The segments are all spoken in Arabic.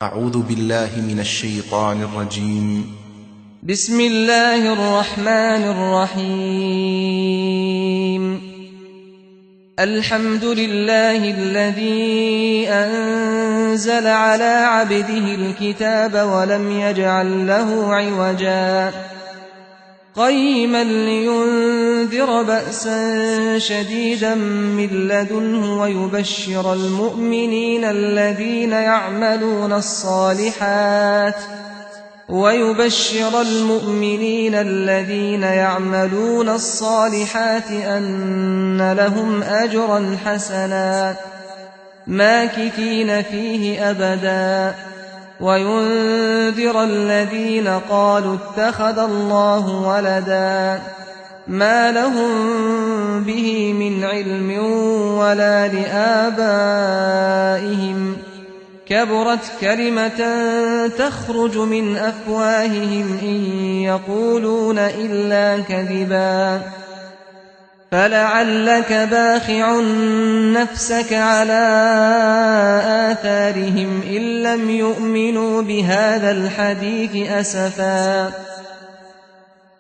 أعوذ بالله من الشيطان الرجيم. بسم الله الرحمن الرحيم. الحمد لله الذي أنزل على عبده الكتاب ولم يجعل له عوجا قيما لينذر بأسا شديدا من لدنه ويبشر المؤمنين الذين يعملون الصالحات أن لهم أجرا حسنا ماكثين فيه أبدا وينذر الذين قالوا اتخذ الله ولدا ما لهم به من علم ولا لآبائهم كبرت كلمة تخرج من أفواههم إن يقولون إلا كذبا فلعلك باخع نفسك على آثارهم إن لم يؤمنوا بهذا الحديث أسفا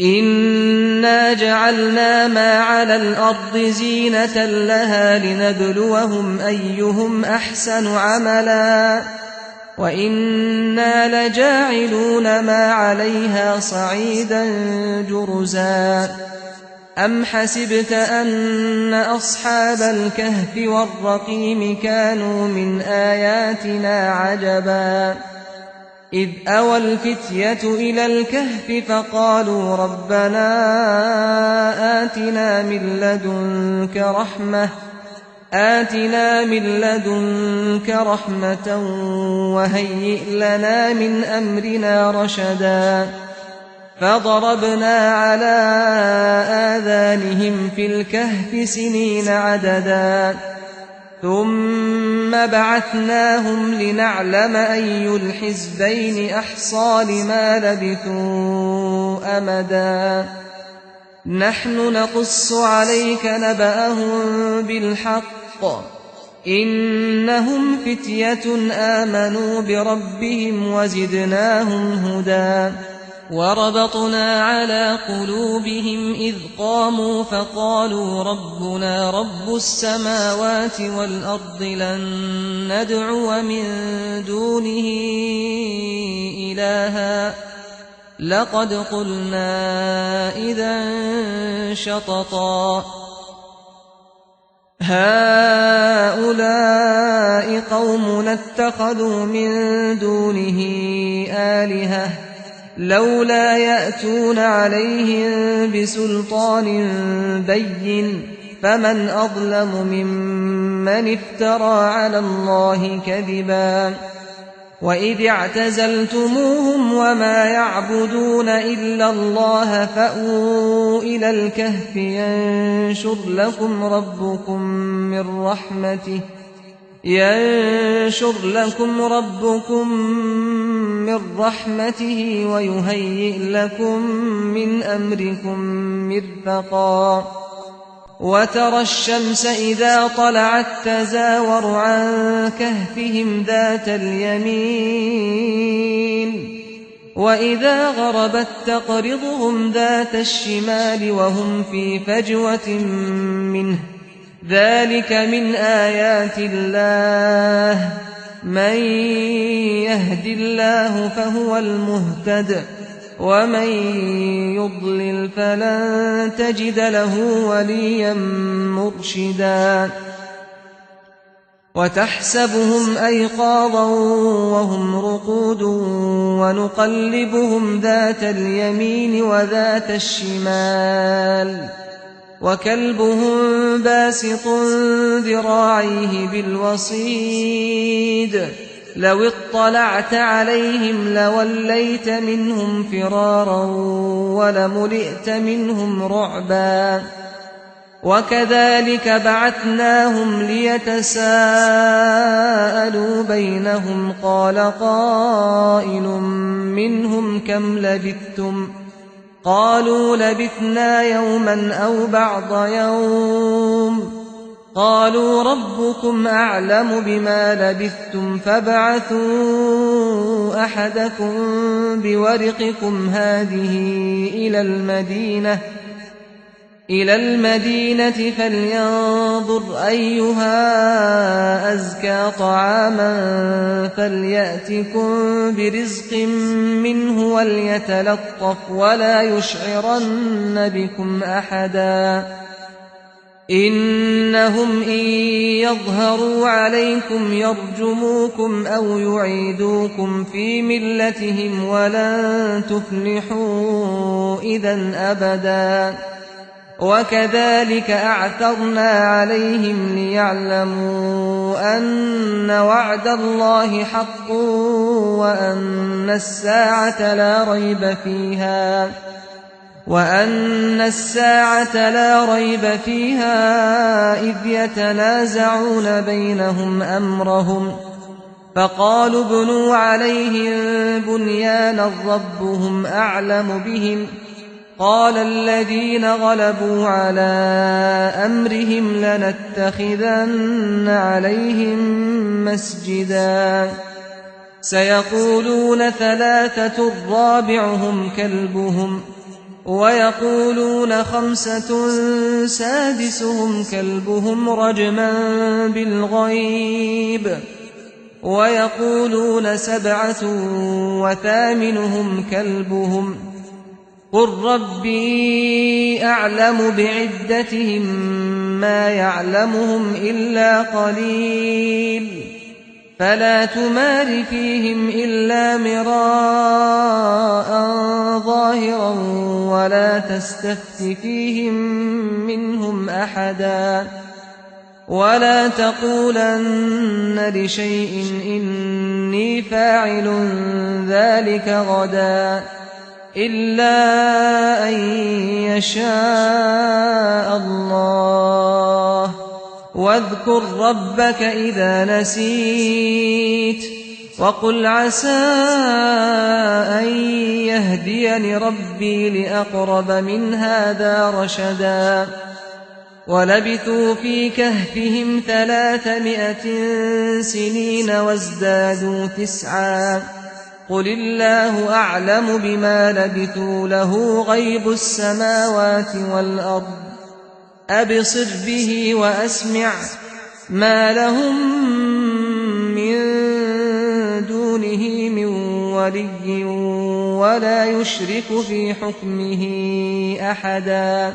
إنا جعلنا ما على الأرض زينة لها لنبلوهم أيهم أحسن عملا وإنا لجاعلون ما عليها صعيدا جرزا أم حسبت أن أصحاب الكهف والرقيم كانوا من آياتنا عجبا إذ أوى الفتية إلى الكهف فقالوا ربنا آتنا من لدنك رحمة وهيئ لنا من أمرنا رشدا فضربنا على آذانهم في الكهف سنين عددا ثم بعثناهم لنعلم أي الحزبين أحصى لما لبثوا أمدا نحن نقص عليك نبأهم بالحق إنهم فتية آمنوا بربهم وزدناهم هدى وربطنا على قلوبهم إذ قاموا فقالوا ربنا رب السماوات والأرض لن ندعو من دونه إلها لقد قلنا إذا شططا هؤلاء قومنا اتخذوا من دونه آلهة لولا يأتون عليهم بسلطان بين فمن أظلم ممن افترى على الله كذبا وإذ اعتزلتموهم وما يعبدون إلا الله فأووا إلى الكهف ينشر لكم ربكم من رحمته ويهيئ لكم من أمركم مرفقا وترى الشمس إذا طلعت تزاور عن كهفهم ذات اليمين وإذا غربت تقرضهم ذات الشمال وهم في فجوة منه ذلك من آيات الله من يهد الله فهو المهتد ومن يضلل فلن تجد له وليا مرشدا وتحسبهم أيقاظا وهم رقود ونقلبهم ذات اليمين وذات الشمال وكلبهم باسط ذراعيه بالوصيد لو اطلعت عليهم لوليت منهم فرارا ولملئت منهم رعبا وكذلك بعثناهم ليتساءلوا بينهم قال قائل منهم كم لبثتم قالوا لبثنا يوما أو بعض يوم قالوا ربكم أعلم بما لبثتم فابعثوا أحدكم بورقكم هذه إلى المدينة فلينظر أيها أزكى طعاما فليأتكم برزق منه وليتلطف ولا يشعرن بكم أحدا إنهم إن يظهروا عليكم يرجموكم أو يعيدوكم في ملتهم ولن تفلحوا إذا أبدا وكذلك أعثرنا عليهم ليعلموا أن وعد الله حق وأن الساعة لا ريب فيها إذ يتنازعون بينهم أمرهم فقالوا ابنوا عليهم بنيانا ربهم أعلم بهم قال الذين غلبوا على أمرهم لنتخذن عليهم مسجدا سيقولون ثلاثة رابعهم كلبهم ويقولون خمسة سادسهم كلبهم رجما بالغيب ويقولون سبعة وثامنهم كلبهم قل ربي أعلم بعدتهم ما يعلمهم إلا قليل فلا تمار فيهم إلا مراء ظاهرا ولا تستفت فيهم منهم أحدا ولا تقولن لشيء إني فاعل ذلك غدا إلا أن يشاء الله واذكر ربك إذا نسيت وقل عسى أن يهديني ربي لأقرب من هذا رشدا ولبثوا في كهفهم 300 سنين وازدادوا 9 قل الله أعلم بما لبثوا له غيب السماوات والأرض أبصر به وأسمع ما لهم من دونه من ولي ولا يشرك في حكمه أحدا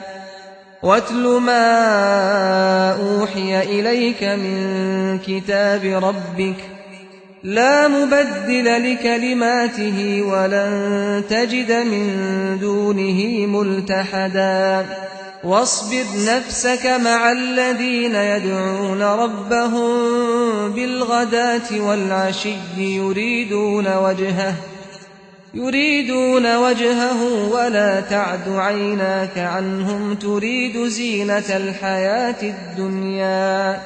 واتل ما أوحي إليك من كتاب ربك لا مبدل لكلماته ولن تجد من دونه ملتحدا واصبر نفسك مع الذين يدعون ربهم بالغداة والعشي يريدون وجهه ولا تعد عيناك عنهم تريد زينة الحياة الدنيا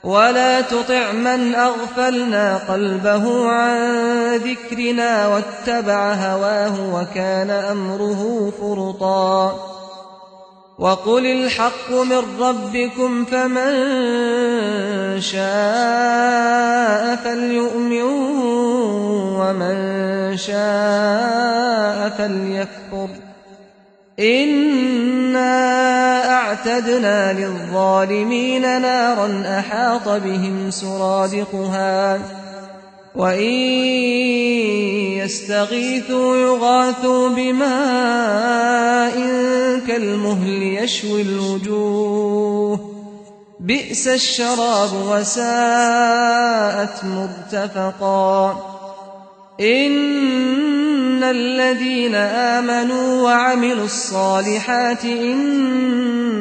ولا تطع من أغفلنا قلبه عن ذكرنا واتبع هواه وكان أمره فرطا وقل الحق من ربكم فمن شاء فليؤمن ومن شاء فليكفر إنا أعتدنا للظالمين نارا أحاط بهم سرادقها وإن يستغيثوا يغاثوا بماء كالمهل يشوي الوجوه بئس الشراب وساءت مرتفقا إن الذين آمنوا وعملوا الصالحات إنا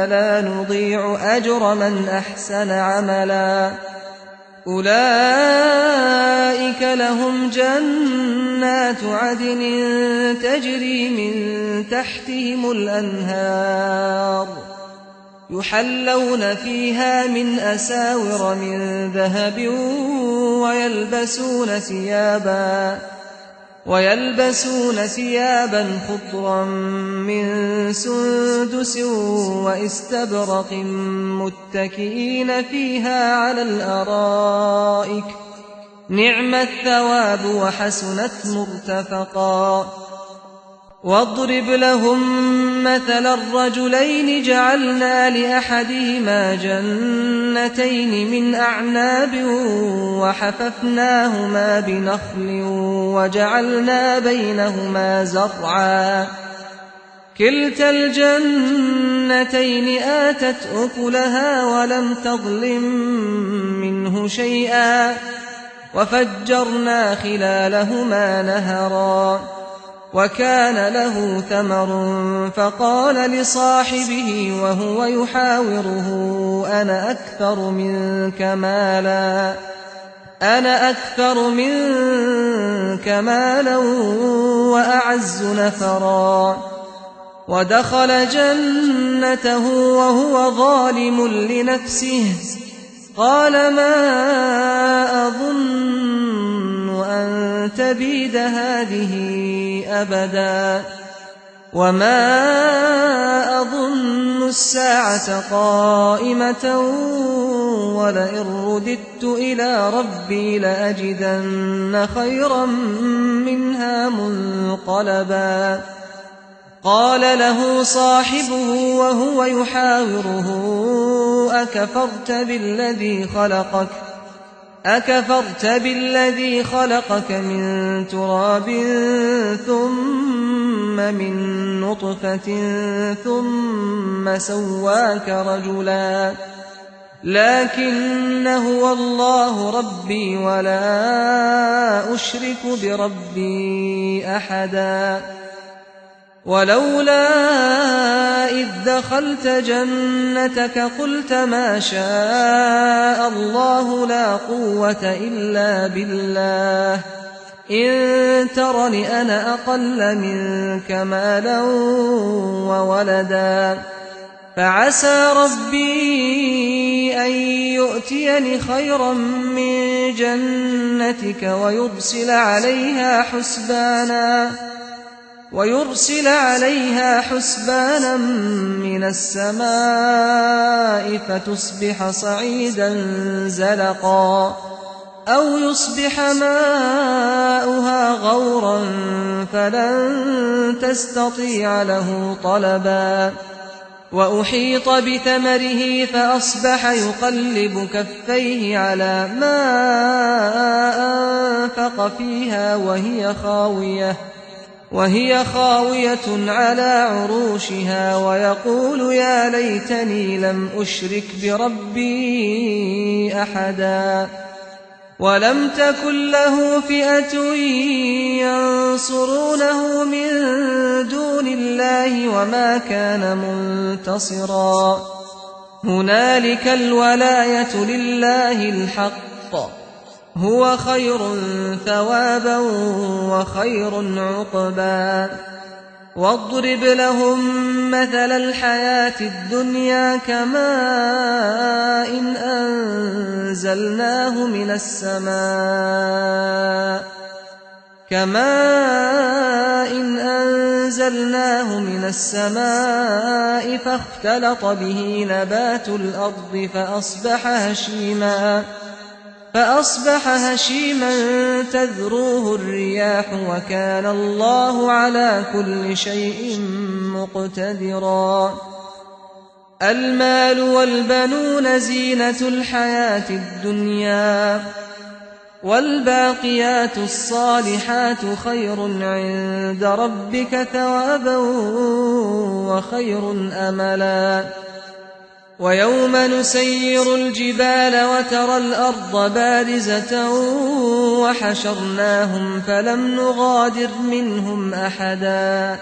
لا نضيع أجر من أحسن عملا أولئك لهم جنات عدن تجري من تحتهم الأنهار يحلون فيها من أساور من ذهب ويلبسون ثيابا خضرا من سندس واستبرق متكئين فيها على الأرائك نعم الثواب وحسنت مرتفقا واضرب لهم مثل الرجلين جعلنا لأحدهما جنتين من أعناب وحففناهما بنخل وجعلنا بينهما زرعا كلتا الجنتين آتت أكلها ولم تظلم منه شيئا وفجرنا خلالهما نهرا وكان له ثمر فقال لصاحبه وهو يحاوره أنا أكثر منك مالا وأعز نفرا ودخل جنته وهو ظالم لنفسه قال ما أظن أن تبيد هذه أبدا وما أظن الساعة قائمة ولئن رددت إلى ربي لأجدن خيرا منها منقلبا قال له صاحبه وهو يحاوره أكفرت بالذي خلقك من تراب ثم من نطفة ثم سواك رجلا لكن هو الله ربي ولا أشرك بربي أحدا ولولا إذ دخلت جنتك قلت ما شاء الله لا قوة إلا بالله إن ترني أنا أقل منك مالا وولدا فعسى ربي أن يؤتيني خيرا من جنتك ويرسل عليها حسبانا من السماء فتصبح صعيدا زلقا أو يصبح ماؤها غورا فلن تستطيع له طلبا وأحيط بثمره فأصبح يقلب كفيه على ما أنفق فيها وهي خاوية على عروشها ويقول يا ليتني لم أشرك بربي أحدا ولم تكن له فئة ينصرونه من دون الله وما كان منتصرا هنالك الولاية لله الحق هو خير ثوابا وخير عقبا واضرب لهم مثل الحياة الدنيا كماء أنزلناه من السماء فاختلط به نبات الأرض فأصبح هشيما تذروه الرياح وكان الله على كل شيء مقتدرا المال والبنون زينة الحياة الدنيا والباقيات الصالحات خير عند ربك ثوابا وخير أملا ويوم نسير الجبال وترى الأرض بارزة وحشرناهم فلم نغادر منهم أحدا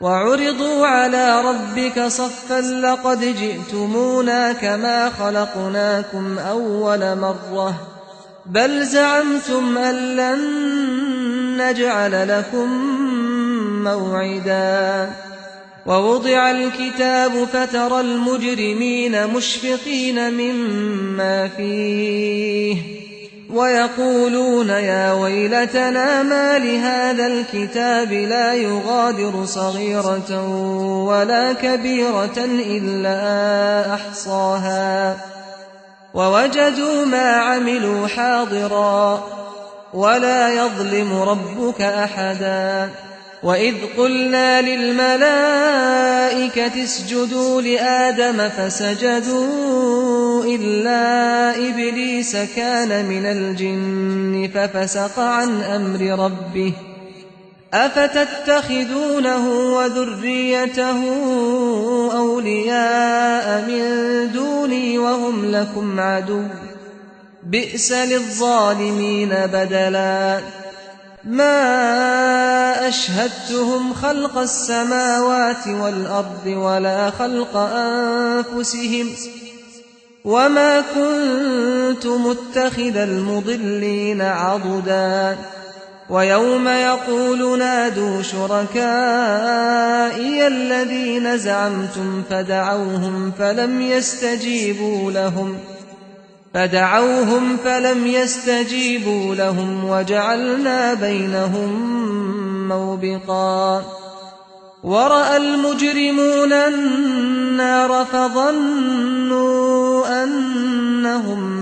وعرضوا على ربك صفا لقد جئتمونا كما خلقناكم أول مرة بل زعمتم أن لن نجعل لكم موعدا ووضع الكتاب فترى المجرمين مشفقين مما فيه ويقولون يا ويلتنا ما لهذا الكتاب لا يغادر صغيرة ولا كبيرة إلا أحصاها ووجدوا ما عملوا حاضرا ولا يظلم ربك أحدا وإذ قلنا للملائكة اسجدوا لآدم فسجدوا إلا إبليس كان من الجن ففسق عن أمر ربه أفتتخذونه وذريته أولياء من دوني وهم لكم عدو بئس للظالمين بدلا ما أشهدتهم خلق السماوات والأرض ولا خلق أنفسهم وما كنت متخذ المضلين عضدا ويوم يقول نادوا شركائي الذين زعمتم فدعوهم فلم يستجيبوا لهم وجعلنا بينهم موبقا ورأى المجرمون النار فظنوا أنهم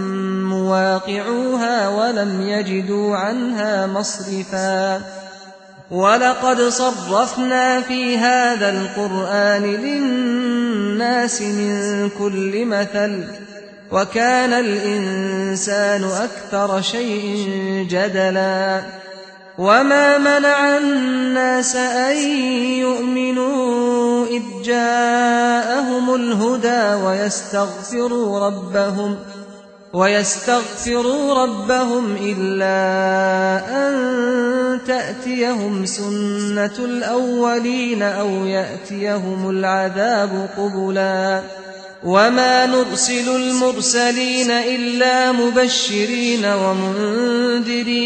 مواقعوها ولم يجدوا عنها مصرفا ولقد صرفنا في هذا القرآن للناس من كل مثل وكان الإنسان أكثر شيء جدلا وما منع الناس أن يؤمنوا إذ جاءهم الهدى ويستغفروا ربهم إلا أن تأتيهم سنة الأولين أو يأتيهم العذاب قبلا وما نرسل المرسلين إلا مبشرين ومنذرين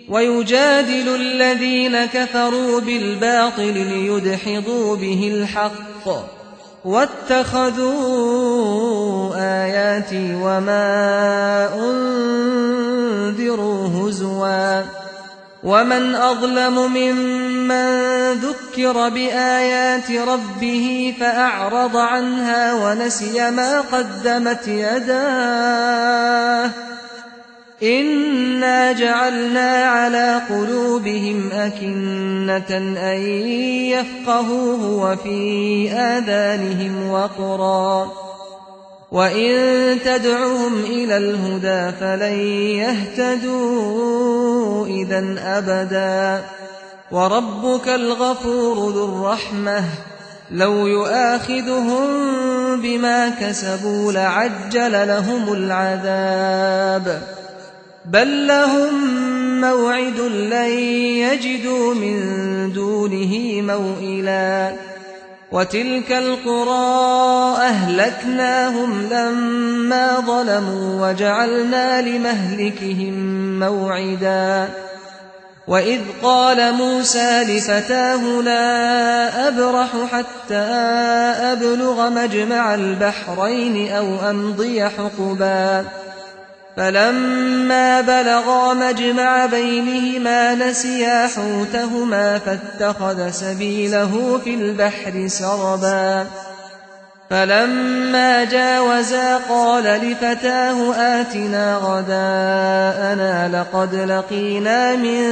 ويجادل الذين كفروا بالباطل ليدحضوا به الحق واتخذوا آياتي وما أنذروا هزوا ومن أظلم ممن ذكر بآيات ربه فأعرض عنها ونسي ما قدمت يداه إنا جعلنا على قلوبهم أكنة أن يفقهوه وفي آذانهم وقرا وإن تدعهم إلى الهدى فلن يهتدوا إذا أبدا وربك الغفور ذو الرحمة لو يؤاخذهم بما كسبوا لعجل لهم العذاب بل لهم موعد لن يجدوا من دونه موئلا وتلك القرى أهلكناهم لما ظلموا وجعلنا لمهلكهم موعدا وإذ قال موسى لفتاه لا أبرح حتى أبلغ مجمع البحرين أو أمضي حقبا فلما بلغا مجمع بينهما نسيا حوتهما فاتخذ سبيله في البحر سربا فلما جاوزا قال لفتاه آتنا غداءنا لقد لقينا من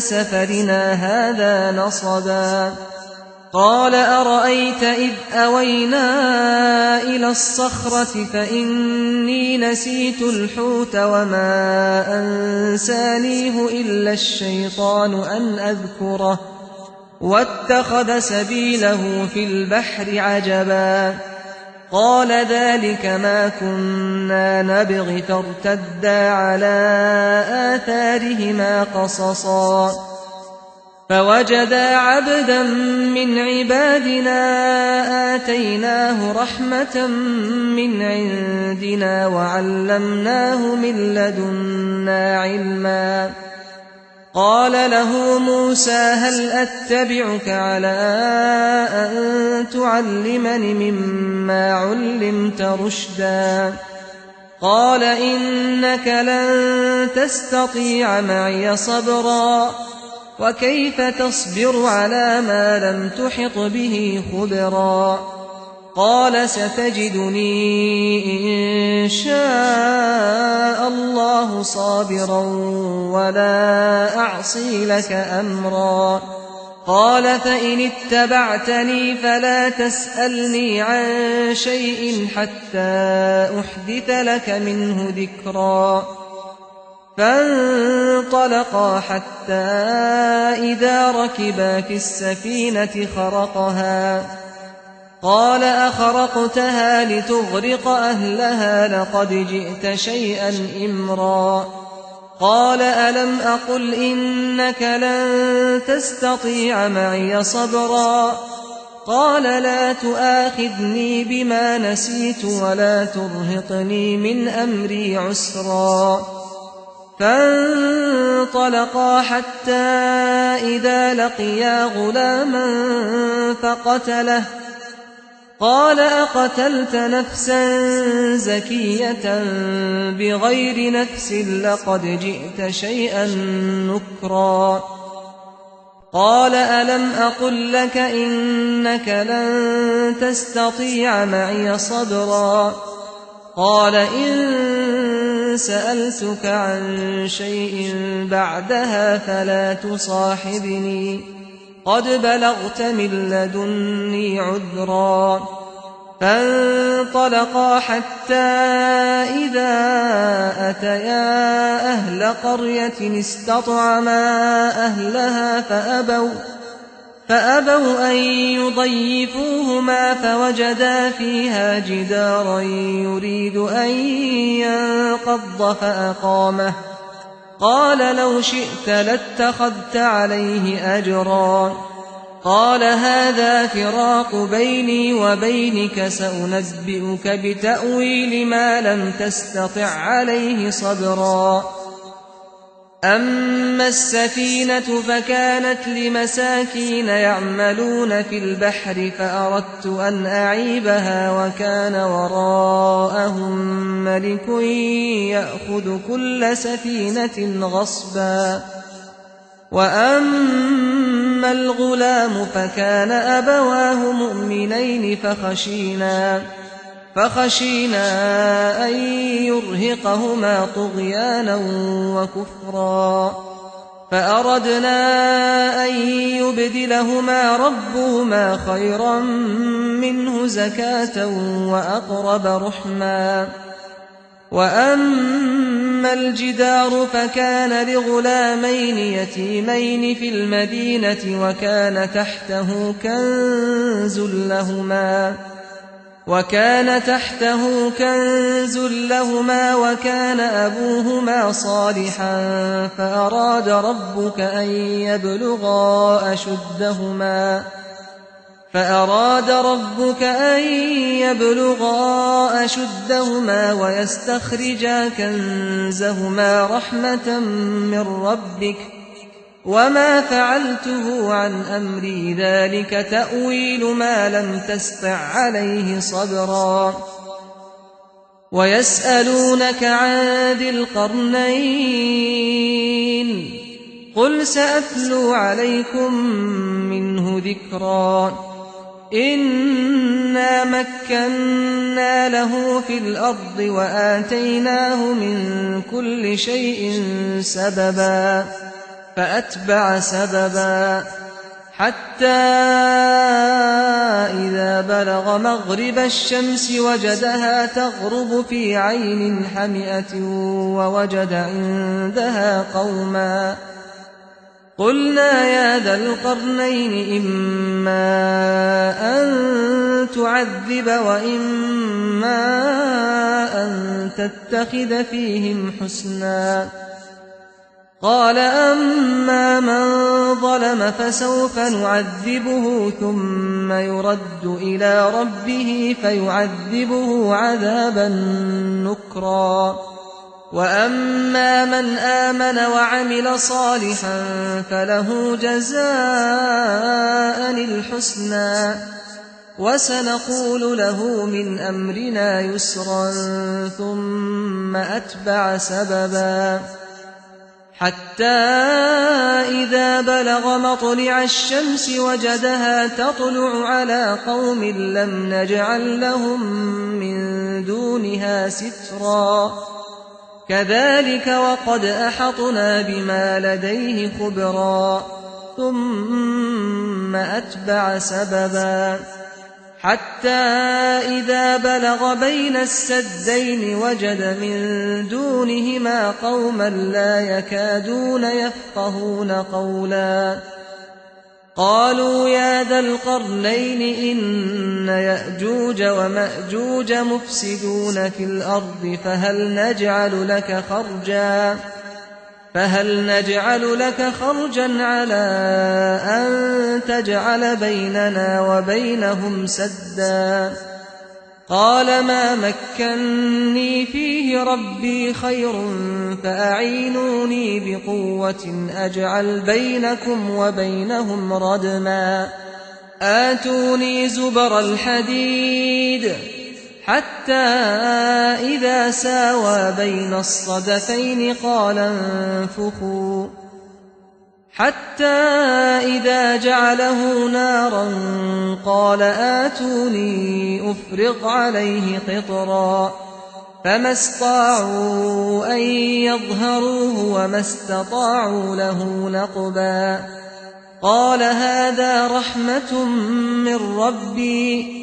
سفرنا هذا نصبا قال أرأيت إذ أوينا إلى الصخرة فإني نسيت الحوت وما أنسانيه إلا الشيطان أن أذكره واتخذ سبيله في البحر عجبا قال ذلك ما كنا نبغي فارتدا على آثارهما قصصا فوجدا عبدا من عبادنا آتيناه رحمة من عندنا وعلمناه من لدنا علما قال له موسى هل أتبعك على أن تعلمني مما علمت رشدا قال إنك لن تستطيع معي صبرا وكيف تصبر على ما لم تحط به خبرا قال ستجدني إن شاء الله صابرا ولا أعصي لك أمرا. قال فإن اتبعتني فلا تسألني عن شيء حتى أحدث لك منه ذكرا. فانطلقا حتى إذا ركبا في السفينة خرقها. قال أخرقتها لتغرق أهلها لقد جئت شيئا إمرا. قال ألم أقل إنك لن تستطيع معي صبرا. قال لا تؤاخذني بما نسيت ولا ترهقني من أمري عسرا. فانطلقا حتى إذا لقيا غلاما فقتله. قال أقتلت نفسا زكية بغير نفس لقد جئت شيئا نكرا. قال ألم أقل لك إنك لن تستطيع معي صبرا. قال إن سألتك عن شيء بعدها فلا تصاحبني قد بلغت من لدني عذرا. فانطلقا حتى إذا أتيا أهل قرية استطعما أهلها فأبوا أن يضيفوهما فوجدا فيها جدارا يريد أن ينقض فأقامه. قال لو شئت لاتخذت عليه أجرا. قال هذا فراق بيني وبينك سأنبئك بتأويل ما لم تستطع عليه صبرا. أما السفينة فكانت لمساكين يعملون في البحر فأردت أن أعيبها وكان وراءهم ملك يأخذ كل سفينة غصبا. وأما الغلام فكان أبواه مؤمنين فخشينا أن يرهقهما طغيانا وكفرا. فأردنا أن يبدلهما ربهما خيرا منه زكاة وأقرب رحما. وأما الجدار فكان لغلامين يتيمين في المدينة وكان تحته كنز لهما وكان أبوهما صالحا فأراد ربك أن يبلغا أشدهما ويستخرجا كنزهما رحمة من ربك وما فعلته عن أمري ذلك تأويل ما لم تسطع عليه صبرا. ويسألونك عن ذي القرنين قل سأتلو عليكم منه ذكرا. إنا مكنا له في الأرض وآتيناه من كل شيء سببا. فأتبع سببا حتى إذا بلغ مغرب الشمس وجدها تغرب في عين حمئة ووجد عندها قوما. قلنا يا ذا القرنين إما أن تعذب وإما أن تتخذ فيهم حسنا. قال أما من ظلم فسوف نعذبه ثم يرد إلى ربه فيعذبه عذابا نكرا. وأما من آمن وعمل صالحا فله جزاء الحسنى وسنقول له من أمرنا يسرا ثم أتبع سببا حتى إذا بلغ مطلع الشمس وجدها تطلع على قوم لم نجعل لهم من دونها سترا كذلك وقد أحطنا بما لديه خبرا ثم أتبع سببا حتى إذا بلغ بين السدين وجد من دونهما قوما لا يكادون يفقهون قولا قالوا يا ذا القرنين إن يأجوج ومأجوج مفسدون في الأرض فهل نجعل لك خرجا على أن تجعل بيننا وبينهم سدا قال ما مكني فيه ربي خير فأعينوني بقوة أجعل بينكم وبينهم ردما آتوني زبر الحديد حتى إذا ساوى بين الصدفين قال انفخوا حتى إذا جعله نارا قال آتوني أفرغ عليه قطرا فما استطاعوا أن يظهروه وما استطاعوا له نقبا قال هذا رحمة من ربي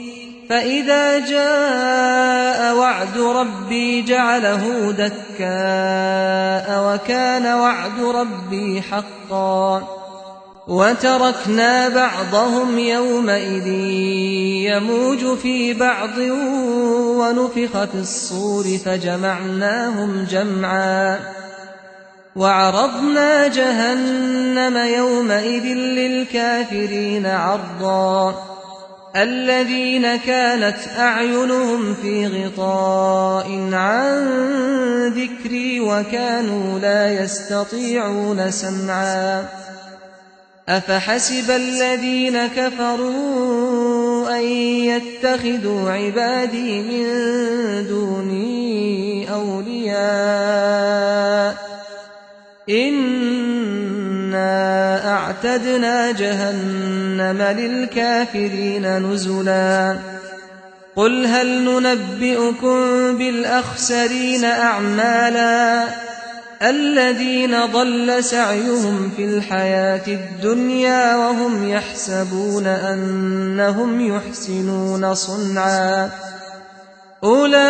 فإذا جاء وعد ربي جعله دكاء وكان وعد ربي حقا وتركنا بعضهم يومئذ يموج في بعض ونفخ في الصور فجمعناهم جمعا وعرضنا جهنم يومئذ للكافرين عرضا الذين كانت أعينهم في غطاء عن ذكري وكانوا لا يستطيعون سمعا أفحسب الذين كفروا أن يتخذوا عبادي من دوني أولياء إنا أعتدنا جهنم للكافرين نزلا قل هل ننبئكم بالأخسرين أعمالا الذين ضل سعيهم في الحياة الدنيا وهم يحسبون أنهم يحسنون صنعا أولئك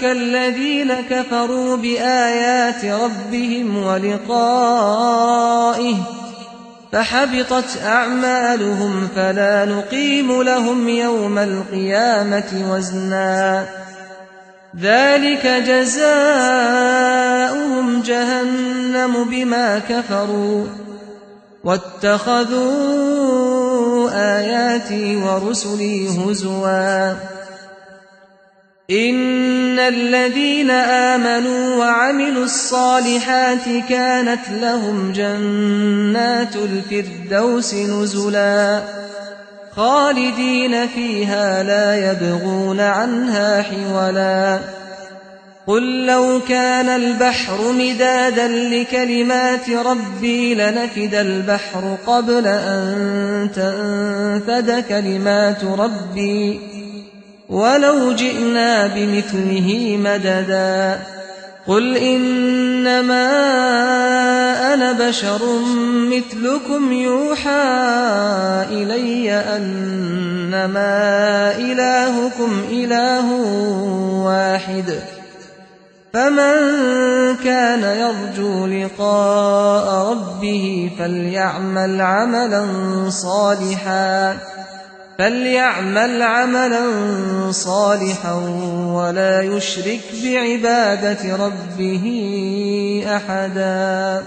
الذين كفروا بآيات ربهم ولقائه فحبطت أعمالهم فلا نقيم لهم يوم القيامة وزنا ذلك جزاؤهم جهنم بما كفروا واتخذوا آياتي ورسلي هزوا إن الذين آمنوا وعملوا الصالحات كانت لهم جنات الفردوس نزلا خالدين فيها لا يبغون عنها حولا قل لو كان البحر مدادا لكلمات ربي لنفد البحر قبل أن تنفد كلمات ربي ولو جئنا بمثله مددا قل إنما أنا بشر مثلكم يوحى إلي أنما إلهكم إله واحد فمن كان يرجو لقاء ربه فليعمل عملا صالحا ولا يشرك بعبادة ربه أحدا